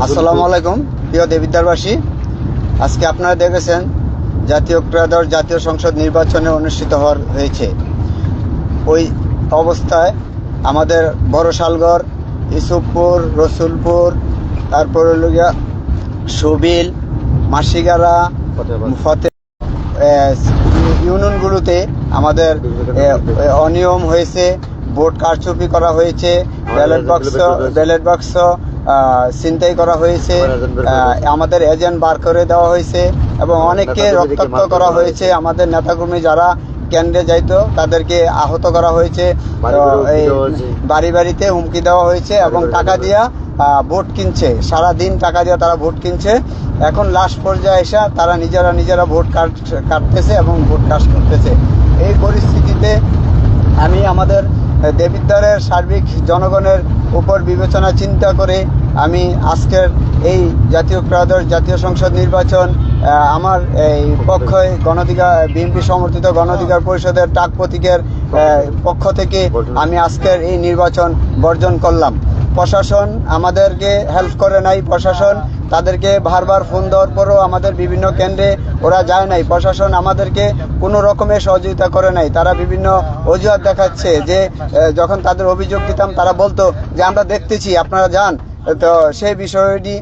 আসসালামু আলাইকুম প্রিয় দেবিদ্বারবাসী। আজকে আপনারা দেখেছেন জাতীয় ত্রয়োদশ জাতীয় সংসদ নির্বাচনে অনুষ্ঠিত হয়েছে। ওই অবস্থায় আমাদের বড়শালগড়, ইসুফপুর, রসুলপুর, তারপর সুবিল, মাসিগারা, ফতে ইউনিয়নগুলোতে আমাদের অনিয়ম হয়েছে, ভোট কারচুপি করা হয়েছে, ব্যালট বাক্স ছিনতাই করা হয়েছে, আমাদের এজেন্ট বার করে দেওয়া হয়েছে এবং অনেককে রক্তাক্ত করা হয়েছে। আমাদের নেতাকর্মী যারা কেন্দ্রে যাইতো তাদেরকে আহত করা হয়েছে, বাড়ি বাড়িতে হুমকি দেওয়া হয়েছে এবং টাকা দিয়া ভোট কিনছে। সারাদিন টাকা দিয়ে তারা ভোট কিনছে। এখন লাস্ট পর্যায়ে এসে তারা নিজেরা ভোট কাটতেছে এবং ভোট কাস্ট করতেছে। এই পরিস্থিতিতে আমি আমাদের দেবিদ্বারের সার্বিক জনগণের উপর বিবেচনা চিন্তা করে আমি আজকের এই জাতীয় ত্রয়োদশ জাতীয় সংসদ নির্বাচন আমার এই পক্ষে বিএনপি সমর্থিত গণঅধিকার পরিষদের টাক প্রতীকের পক্ষ থেকে আমি আজকের এই নির্বাচন বর্জন করলাম। প্রশাসন আমাদেরকে হেল্প করে নাই। প্রশাসন তাদেরকে বারবার ফোন দেওয়ার পরও আমাদের বিভিন্ন কেন্দ্রে ওরা যায় নাই। প্রশাসন আমাদেরকে কোনো রকমের সহযোগিতা করে নাই। তারা বিভিন্ন অজুহাত দেখাচ্ছে যে যখন তাদের অভিযোগ দিতাম তারা বলতো যে আমরা দেখতেছি, আপনারা যান। তো সেই বিষয়টি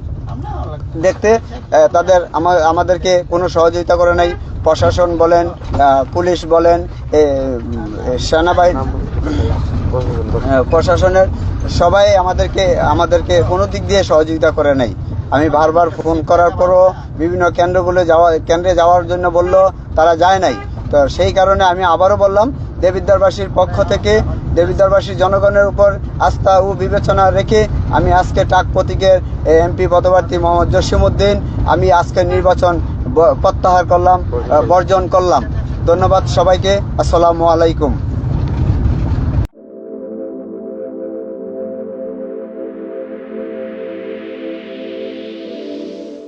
দেখতে আমাদেরকে কোনো সহযোগিতা করে নাই। প্রশাসন বলেন, পুলিশ বলেন, সেনাবাহিনী, প্রশাসনের সবাই আমাদেরকে কোনো দিক দিয়ে সহযোগিতা করে নাই। আমি বারবার ফোন করার পরও বিভিন্ন কেন্দ্রে যাওয়ার জন্য বলল, তারা যায় নাই। তো সেই কারণে আমি আবারও বললাম, দেবিদ্বারবাসীর পক্ষ থেকে দেবিদ্বারবাসীর জনগণের উপর আস্থা ও বিবেচনা রেখে আমি আজকে টাক প্রতীকের এমপি পদপ্রার্থী মোহাম্মদ জসিমউদ্দিন আমি আজকের নির্বাচন প্রত্যাহার করলাম, বর্জন করলাম। ধন্যবাদ সবাইকে। আসসালামু আলাইকুম।